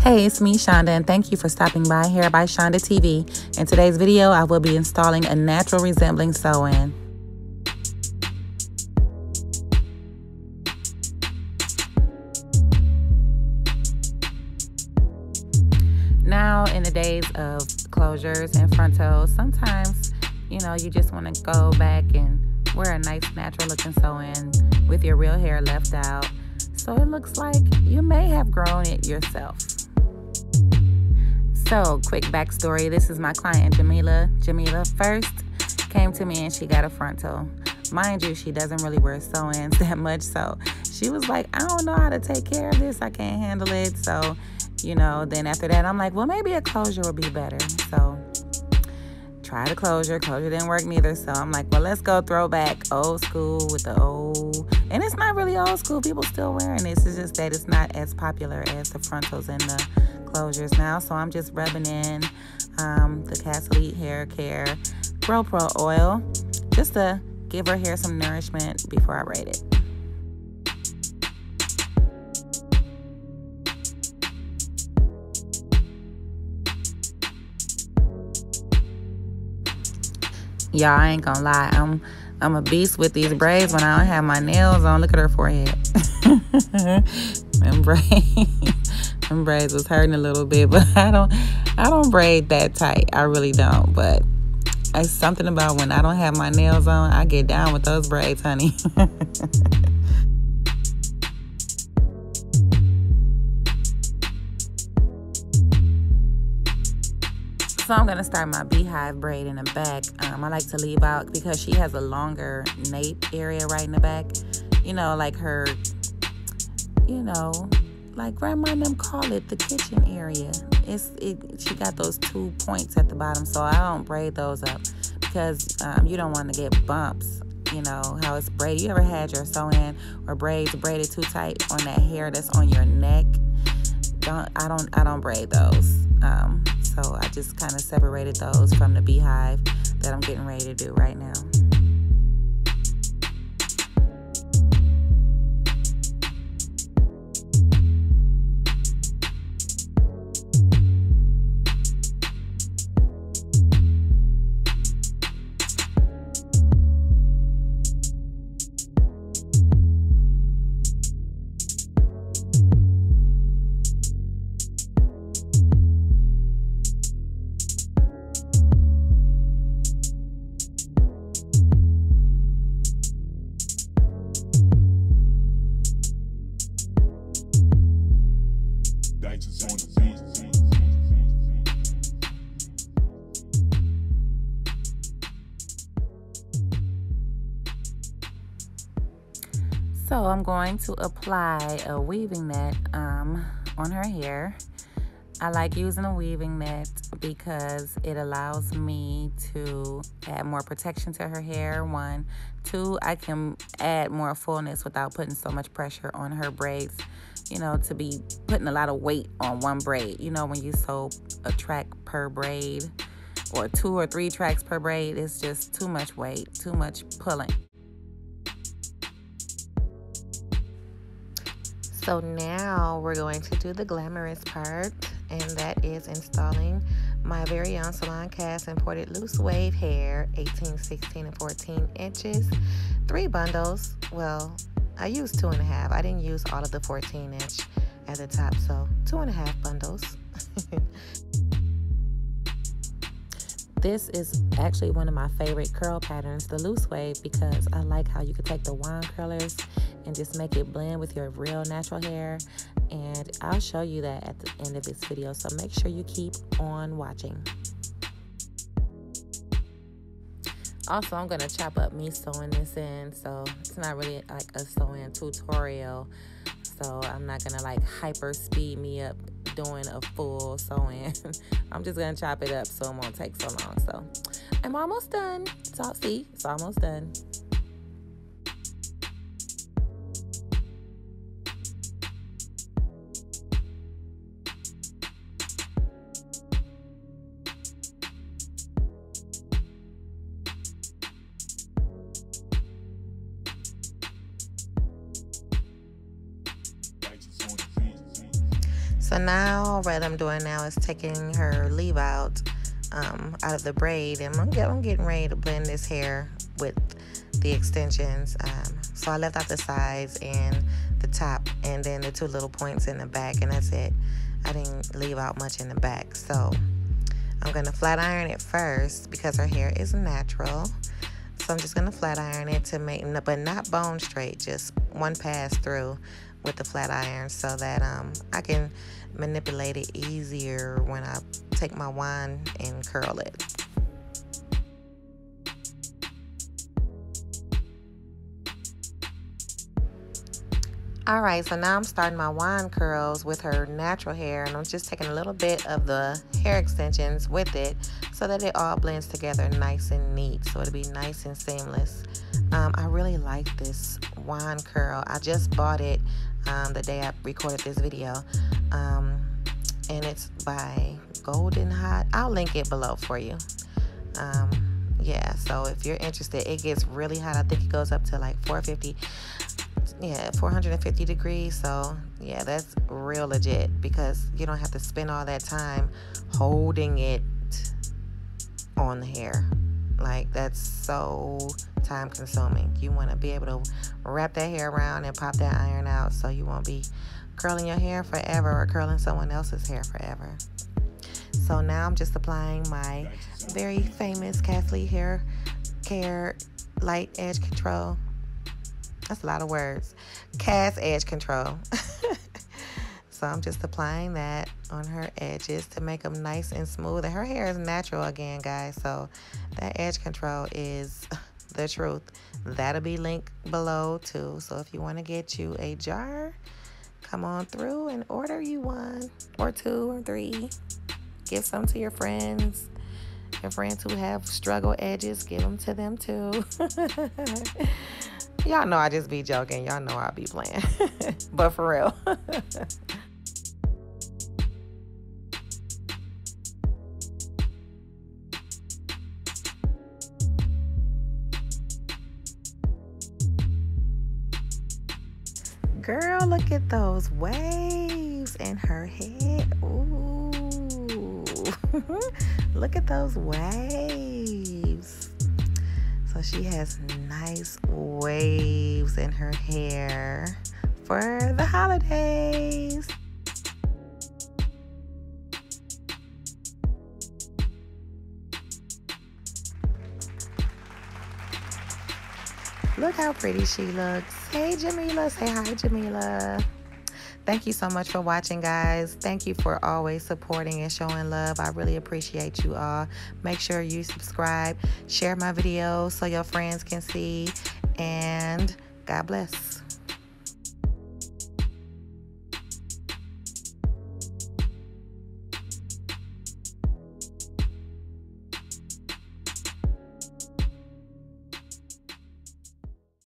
Hey, it's me, Shaunda, and thank you for stopping by Hair by Shaunda TV. In today's video, I will be installing a natural resembling sew-in. Now, in the days of closures and frontals, sometimes, you just want to go back and wear a nice natural looking sew-in with your real hair left out. So it looks like you may have grown it yourself. So, quick backstory. This is my client, Jamila. Jamila first came to me and she got a frontal. Mind you, she doesn't really wear sew-ins that much. So she was like, I don't know how to take care of this. I can't handle it. So, then after that, I'm like, well, maybe a closure would be better. So try the closure. Closure didn't work neither. So I'm like, well, let's go throwback old school with the old. And it's not really old school. People still wearing this. It's just that it's not as popular as the frontals and the closures now. So I'm just rubbing in the Elite Haircare Grow Pro oil just to give her hair some nourishment before I braid it. Y'all, I ain't gonna lie, I'm a beast with these braids when I don't have my nails on. Look at her forehead. Them braids was hurting a little bit, but I don't braid that tight. I really don't. But it's something about when I don't have my nails on, I get down with those braids, honey. So I'm gonna start my beehive braid in the back. I like to leave out because she has a longer nape area right in the back. Like her, like grandma and them call it the kitchen area. She got those 2 points at the bottom, so I don't braid those up because you don't want to get bumps. How it's braided. You ever had your sew-in or braids braided too tight on that hair that's on your neck? I don't braid those. So I just kind of separated those from the beehive that I'm getting ready to do right now. So I'm going to apply a weaving net on her hair. I like using a weaving net because it allows me to add more protection to her hair, 1. 2, I can add more fullness without putting so much pressure on her braids, to be putting a lot of weight on one braid. When you sew a track per braid or 2 or 3 tracks per braid, it's just too much weight, too much pulling. So now we're going to do the glamorous part, and that is installing my very own Salon cast imported loose wave hair, 18, 16, and 14 inches, 3 bundles. Well, I used 2.5. I didn't use all of the 14-inch at the top, so 2.5 bundles. This is actually one of my favorite curl patterns, the loose wave, because I like how you can take the wand curlers and just make it blend with your real natural hair. And I'll show you that at the end of this video, so make sure you keep on watching. Also, I'm going to chop up me sewing this in, so it's not really like a sew-in tutorial. So I'm not going to like hyper speed me up doing a full sew-in. I'm just going to chop it up so it won't take so long. So I'm almost done. So see, it's almost done. So now what I'm doing now is taking her leave out of the braid, and I'm getting ready to blend this hair with the extensions. So I left out the sides and the top, and then the 2 little points in the back, and that's it. I didn't leave out much in the back. So I'm gonna flat iron it first because her hair is natural. So I'm just gonna flat iron it to make, but not bone straight, just one pass through with the flat iron, so that I can manipulate it easier when I take my wand and curl it. All right, so now I'm starting my wand curls with her natural hair, and I'm just taking a little bit of the hair extensions with it so that it all blends together nice and neat, so it'll be nice and seamless. I really like this wand curl. I just bought it the day I recorded this video, and it's by Golden Hot. I'll link it below for you. Yeah, so if you're interested, it gets really hot. I think it goes up to like 450 degrees. So yeah, that's real legit, because you don't have to spend all that time holding it on the hair. Like, that's so time consuming. You want to be able to wrap that hair around and pop that iron out, so you won't be curling your hair forever or curling someone else's hair forever. So now I'm just applying my very famous Elite Haircare light edge control. That's a lot of words. Cast edge control. So I'm just applying that on her edges to make them nice and smooth. And her hair is natural again, guys, so that edge control is the truth. That'll be linked below too. So if you want to get you a jar, come on through and order you 1 or 2 or 3. Give some to your friends. Your friends who have struggle edges, give them to them too. Y'all know I just be joking. Y'all know I be playing. But for real. Girl, look at those waves in her head. Ooh. Look at those waves. So she has nice waves in her hair for the holidays. Look how pretty she looks. Hey, Jamila. Say hi, Jamila. Thank you so much for watching, guys. Thank you for always supporting and showing love. I really appreciate you all. Make sure you subscribe, share my videos so your friends can see, and God bless.